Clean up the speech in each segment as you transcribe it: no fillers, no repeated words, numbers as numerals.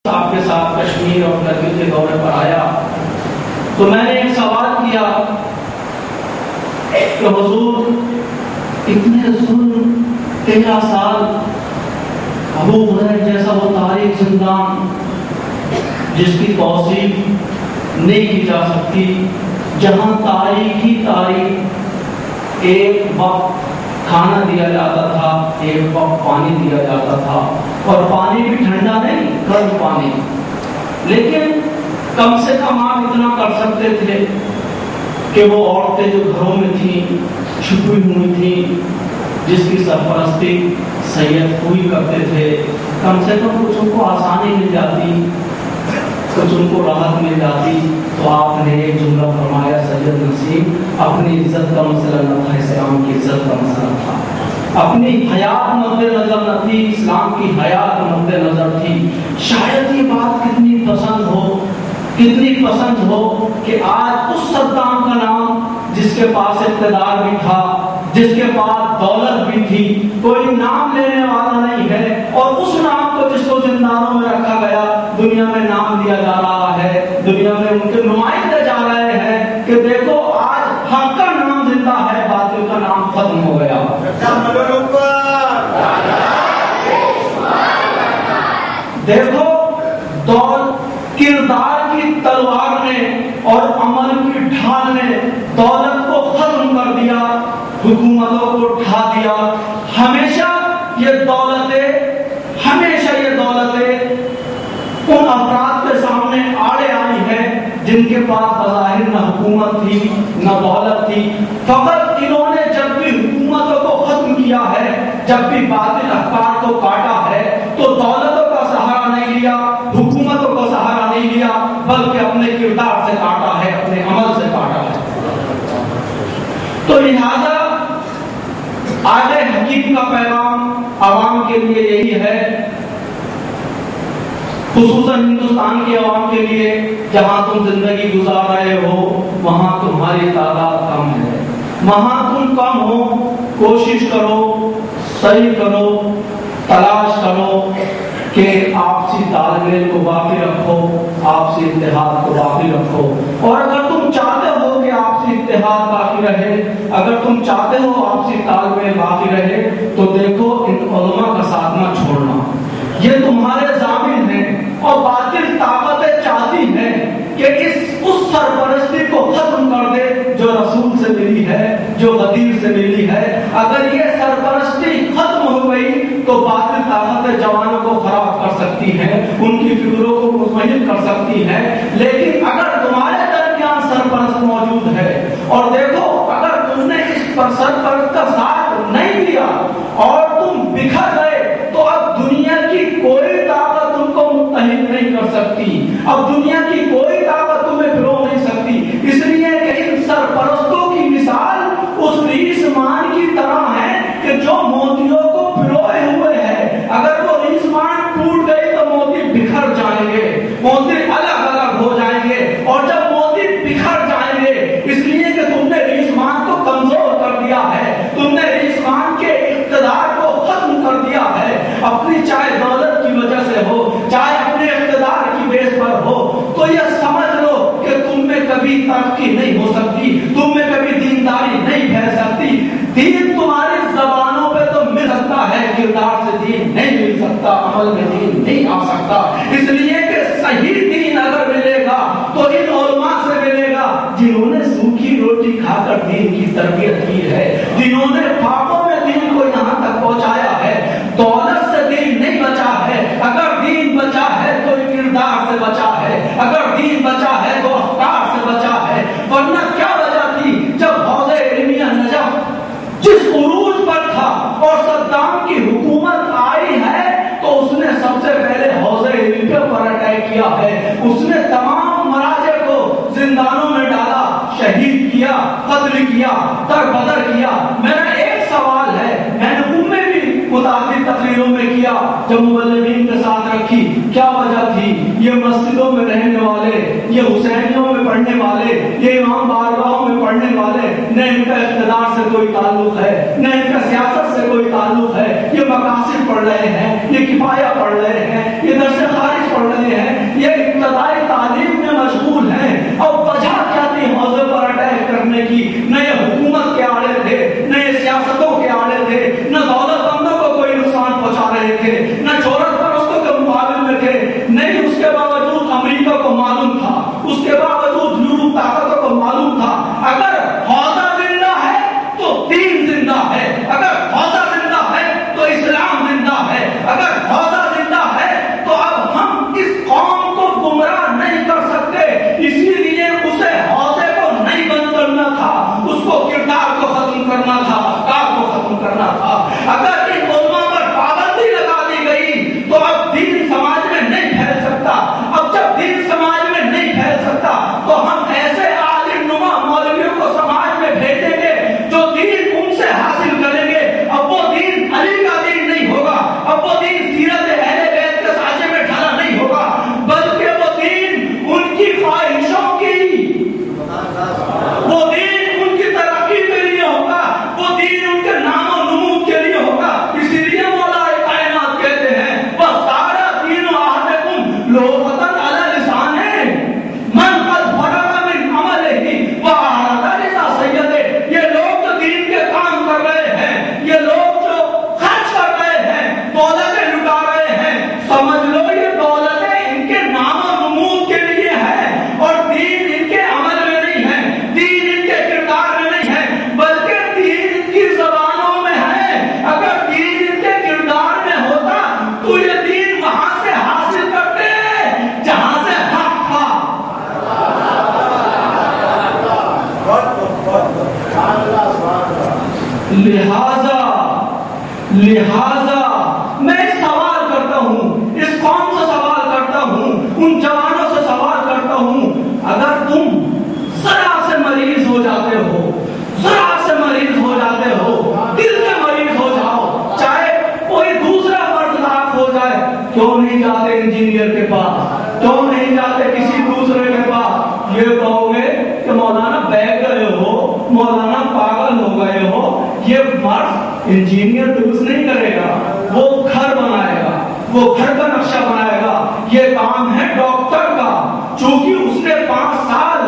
صاحب کے ساتھ کشمیر اور کرگل کے دورے پر آیا تو میں نے ایک سوال کیا کہ حضور اتنے ظلم 13 سال ابو غریب جیسا وہ تاریخ زندان جس کی توصیف نہیں کی جا سکتی، جہاں تاریخ ہی تاریخ، ایک وقت کھانا دیا جاتا تھا، ایک وقت پانی دیا جاتا تھا، اور پانی بھی ٹھنڈا نہیں، گرم پانی، لیکن کم سے کم آپ اتنا کر سکتے تھے کہ وہ عورتیں جو گھروں میں تھیں چھپی ہوئی تھیں جس کی سرپرستی سید کوئی کرتے تھے، کم سے کم کچھ ان کو آسانی مل جاتی، کچھ ان کو راحت مل جاتی۔ تو آپ نے ایک جملہ فرمایا سید نسیم، اپنی عزت کا مسئلہ نہ تھا، اسلام کی عزت کا مسئلہ تھا، اپنی حیات مد نظر نہ تھی، اسلام کی حیات مد نظر تھی۔ شاید یہ بات کتنی پسند ہو کہ آج اس صدام کا نام جس کے پاس اقتدار بھی تھا، جس کے پاس دولت بھی تھی، کوئی نام لینے والا نہیں ہے، اور اس نام کو جس کو زندانوں میں رکھا گیا دنیا میں نام دیا جا رہا ہے، دنیا میں ان کے نمائندے جا رہے ہیں کہ دیکھو آج حق کا نام زندہ ہے، باطل کا نام ختم ہو گیا۔ دیکھو کردار کی تلوار نے اور عمل کی ڈھال نے دولت کو ختم کر دیا، حکومتوں کو ڈھا دیا۔ ہمیشہ یہ دولتیں ان افراد کے سامنے آڑے آئی ہیں جن کے پاس بظاہر نہ حکومت تھی نہ دولت تھی، فقط انہوں نے جب بھی حکومتوں کو ختم کیا ہے، جب بھی باطل افکار کو کاٹا ہے، تو دولتوں کا سہارا نہیں لیا، حکومتوں کا سہارا نہیں لیا، بلکہ اپنے کردار سے کاٹا ہے، اپنے عمل سے کاٹا ہے۔ تو لہذا آج حکیم کا پیغام عوام کے لیے یہی ہے، خصوصاً ہندوستان کی عوام کے لیے، جہاں تم زندگی گزار رہے ہو وہاں تمہاری تعداد کم ہے، وہاں تم کم ہو، کوشش کرو، صحیح کرو، تلاش کرو کہ آپسی تال میل کو باقی رکھو، آپسی اتحاد کو باقی رکھو، اور اگر تم چاہتے ہو کہ آپسی اتحاد باقی رہے، اگر تم چاہتے ہو آپسی تال میل باقی رہے، تو دیکھو ان علماء کا ساتھ نہ چھوڑنا، یہ تمہارے ضامن ہیں، اور باطل طاقتیں چاہتی ہیں کہ اس سرپرستی کو ختم کر دے جو رسول سے ملی ہے، جو غدیر سے ملی ہے۔ اگر یہ سرپرستی ختم ہو گئی تو باطل طاقتیں جوانوں کو خراب کر سکتی ہیں، ان کی فکروں کو مطمئن کر سکتی ہیں، لیکن اگر تمہارے درمیان سرپرست موجود ہے، اور دیکھو اگر تم نے اس پر سرپرست کا ساتھ نہیں دیا اور تم بکھر گئے، تو اب دنیا کی کوئی طاقت تم کو متحد نہیں کر سکتی، اب دنیا کی کوئی طاقت تمہیں پھرو نہیں سکتی۔ اس لیے کہ ان سرپرستوں کی مثال اس ریسمان کی طرح ہے کہ جو موتیوں کو پھروئے ہوئے ہے، اگر وہ ریسمان ٹوٹ گئی تو موتی بکھر جائیں گے، موتی الگ الگ ہو جائیں گے، اور جب موتی بکھر جائیں گے اس لیے کہ تم نے ریسمان کو کمزور کر دیا ہے، تم نے ریسمان کے اقتدار کو ختم کر دیا ہے، اپنی چاہے دولت کی وجہ سے ہو، چاہے اپنے اقتدار کی بیس پر ہو، تو یہ سمجھ لو کہ تم میں کبھی ترقی نہیں ہو سکتی، تم میں کبھی دینداری نہیں پھیل سکتی۔ دین تمہاری زبانوں پہ تو مل سکتا ہے، کردار سے دین نہیں مل سکتا، عمل میں دین نہیں آ سکتا۔ اس لیے کہ صحیح دین اگر ملے گا تو ان علماء سے ملے گا جنہوں نے سوکھی روٹی کھا کر دین کی تربیت کی ہے، جنہوں نے پاپوں میں دین کو یہاں تک پہنچایا ہے۔ دولت سے دین نہیں بچا ہے، اگر دین بچا ہے تو کردار سے بچا ہے، اگر دین بچا ہے تو افکار سے بچا ہے، ورنہ کیا وجہ تھی جب حوض علمیہ نجف جس عروج پر تھا اور صدام کی حکومت آئی ہے تو اس نے سب سے پہلے حوض علمیہ پر اٹیک کیا ہے، اس نے تمام مراجع کو زندانوں میں ڈالا، شہید کیا، قتل کیا، در بدر کیا۔ میرا ایک سوال ہے، میں نے متعدد تقریروں میں کیا، جب مبلغین کے ساتھ رکھی، کیا وجہ تھی؟ یہ مسجدوں میں رہنے والے، یہ حسینیوں میں پڑھنے والے، یہ امام بارگاہوں میں پڑھنے والے، نہ ان کا اقتدار سے کوئی تعلق ہے، نہ ان کا سیاست سے کوئی تعلق ہے، یہ مقاصد پڑھ رہے ہیں، یہ کفایہ پڑھ رہے ہیں، یہ درس خارج پڑھ رہے لوقتاً علی لسانہ من قد فرغ من عملہ وأعرض رضا سیدہ. یہ لوگ جو دین کے کام کر رہے ہیں، یہ لوگ جو خرچ کر رہے ہیں، دولتیں لٹا رہے ہیں، سمجھ لو یہ دولتیں ان کے نام و نمود کے لیے ہے، اور دین ان کے عمل میں نہیں ہے، دین ان کے کردار میں نہیں ہے، بلکہ دین ان کی زبانوں میں ہے. اگر دین ان کے کردار میں ہوتا تو یہ دین وہاں سے حاصل کرتے جہاں سے حق تھا. لہذا میں سوال کرتا ہوں، اس قوم سے سوال کرتا ہوں، ان جوانوں سے سوال کرتا ہوں، اگر تم ذرا سے مریض ہو جاتے ہو، ذرا سے مریض ہو جاتے ہو، دل کے مریض ہو جاؤ، چاہے کوئی دوسرا مرض لاحق ہو جائے، کیوں نہیں جاتے انجینئر کے پاس، کیوں نہیں جاتے کسی دوسرے کے پاس؟ یہ کہو گے کہ مولانا بیٹھ گئے ہو، مولانا پاگل ہو گئے ہو، یہ مرض انجینئر درست نہیں کرے گا، وہ گھر بنائے گا، وہ گھر کا نقشہ بنائے گا. یہ کام ہے ڈاکٹر کا، چونکہ اس نے 5 سال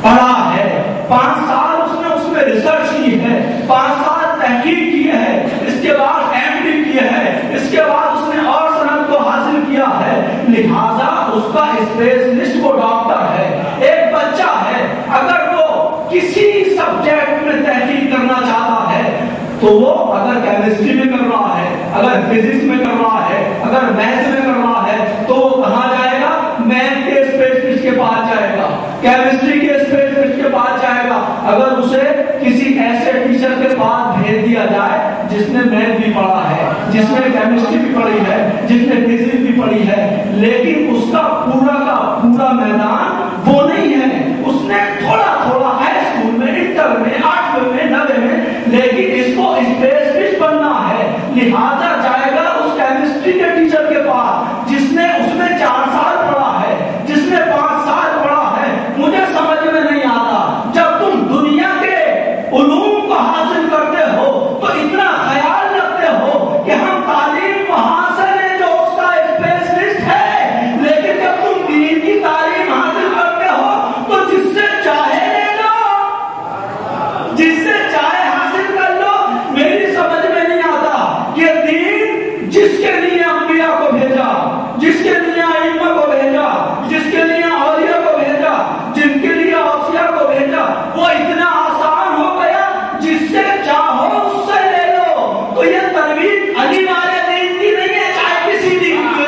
پڑھا ہے، 5 سال اس میں ریسرچ کی ہے، 5 سال تحقیق کی ہے، اس کے بعد MD کی ہے، اس کے بعد اس نے اور سند کو حاصل کیا ہے. لہذا اس کا اسپیشلسٹ وہ ڈاکٹر ہے. ایک بچہ ہے، اگر وہ کسی سبجیکٹ میں تحقیق کرنا چاہتا ہے تو وہ اگر کیمسٹری میں کر رہا ہے، اگر فزکس میں کر رہا ہے، اگر میتھ میں کر رہا ہے، تو وہ کہاں جائے گا؟ میتھ کے اسپیشلسٹ کے پاس جائے گا، کیمسٹری کے اسپیشلسٹ کے پاس جائے گا. اگر اسے کسی ایسے ٹیچر کے پاس بھیج دیا جائے جس نے میتھ بھی پڑھا ہے، جس نے کیمسٹری بھی پڑھی ہے، جس نے فزکس بھی پڑھی ہے، لیکن اس کا پورا میدان وہ نہیں ہے، اس نے تھوڑا تھوڑا ہائی اسکول میں، انٹر میں، 8ویں میں، 9ویں میں، لیکن اس کو اسپیشلسٹ بننا ہے. لہذا جائے گا اس کیمسٹری کے ٹیچر کے پاس جس نے اس میں 4 سال پڑھا ہے، جس نے 5 سال پڑھا ہے. مجھے سمجھ میں نہیں آتا، جب تم دنیا کے علوم کو حاصل کرتے ہو تو اتنا خیال رکھتے ہو کہ ہم تعلیم وہاں سے لیں جو اس کا اسپیشلسٹ ہے، لیکن جب تم دین کی تعلیم حاصل کرتے ہو تو جس سے چاہے لے لو، جس سے چاہے حاصل کر لو. میری سمجھ میں نہیں آتا کہ دین جس کے لیے انبیاء کو بھیجا، جس کے لیے ائمہ کو بھیجا، جس کے لیے اولیاء کو بھیجا، جن کے لیے اوصیاء کو بھیجا، وہ اتنا آسان ہو گیا جس سے چاہو اس سے لے لو. تو یہ ترویج علی والے دین کی نہیں ہے، چاہے کسی دین کی.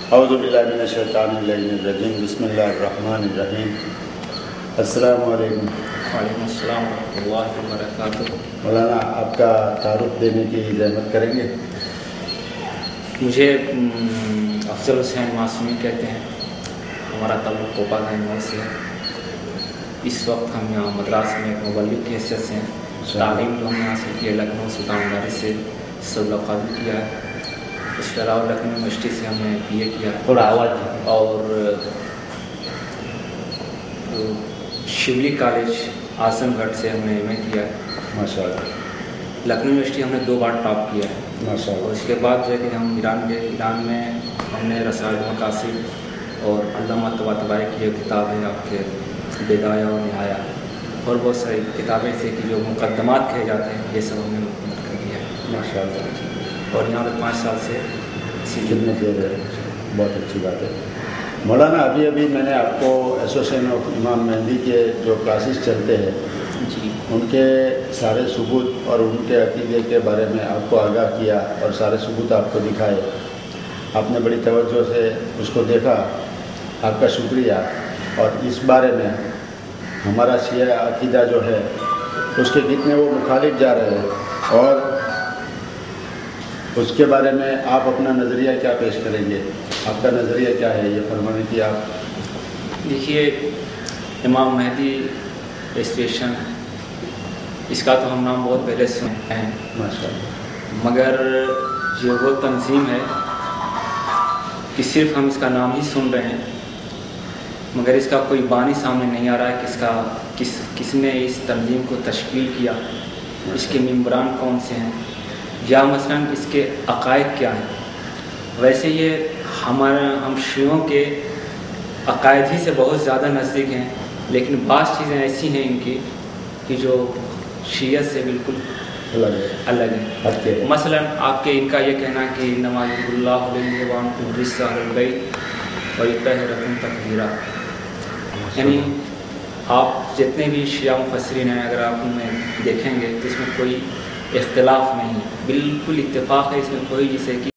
اعوذ باللہ من الشیطان الرجیم. بسم اللہ الرحمن الرحیم. السلام علیکم. وعلیکم السلام ورحمۃ اللہ وبرکاتہ. مولانا آپ کا تعارف دینے کی زحمت کریں گے؟ مجھے افضل حسین معصومی کہتے ہیں. ہمارا تعلق کوپا گنج سے ہے. اس وقت ہم یہاں مدراس میں ایک مبلغ کی حیثیت سے ہیں. تعلیم جو ہم نے حاصل کی ہے لکھنؤ سلطان مدارس سے صدر قابل کیا ہے. اس کے علاوہ لکھنؤ یونیورسٹی سے ہم نے BA کیا ہے. تھوڑا آواز. اور شیولی کالج اعظم گڑھ سے ہم نے MA کیا ہے. ماشاء اللہ. لکھنؤ یونیورسٹی ہم نے 2 بار ٹاپ کیا ہے. ماشاء اللہ. اور اس کے بعد جو ہے کہ ہم ایران گئے. ایران میں ہم نے رسائل مقاصد اور علامہ طباطبائی کی جو کتاب ہے آپ کے بدایہ و نہایہ، اور بہت ساری کتابیں سے کہ جو مقدمات کہے جاتے ہیں، یہ سب ہم نے مکمل کر دیا ہے. ماشاء اللہ. اور یہاں پہ 5 سال سے خدمت دے رہے ہیں. بہت اچھی بات ہے. مولانا ابھی میں نے آپ کو ایسوسیشن آف امام مہدی کے جو کلاسز چلتے ہیں جی ان کے سارے ثبوت اور ان کے عقیدے کے بارے میں آپ کو آگاہ کیا اور سارے ثبوت آپ کو دکھائے. آپ نے بڑی توجہ سے اس کو دیکھا. آپ کا شکریہ. اور اس بارے میں ہمارا شیعہ عقیدہ جو ہے اس کے کتنے وہ مخالف جا رہے ہیں، اور اس کے بارے میں آپ اپنا نظریہ کیا پیش کریں گے؟ آپ کا نظریہ کیا ہے یہ فرمانے کی آپ؟ دیکھیے، امام مہدی اسٹیشن اس کا تو ہم نام بہت پہلے سنے ہیں، ماشاء اللہ. مگر یہ وہ تنظیم ہے کہ صرف ہم اس کا نام ہی سن رہے ہیں، مگر اس کا کوئی بانی سامنے نہیں آ رہا ہے کس نے اس تنظیم کو تشکیل کیا، اس کے ممبران کون سے ہیں، یا مثلا اس کے عقائد کیا ہیں۔ ویسے یہ ہم شیعوں کے عقائد ہی سے بہت زیادہ نزدیک ہیں، لیکن بعض چیزیں ایسی ہیں ان کی کہ جو شیعت سے بالکل الگ ہے۔ مثلا آپ کے ان کا یہ کہنا ہے کہ نماز اللہ علیہ البیت ویطہرکم تطہیرا، یعنی آپ جتنے بھی شیعہ مفسرین ہیں اگر آپ ان میں دیکھیں گے تو اس میں کوئی اختلاف نہیں، بالکل اتفاق ہے اس میں، کوئی جسے کہ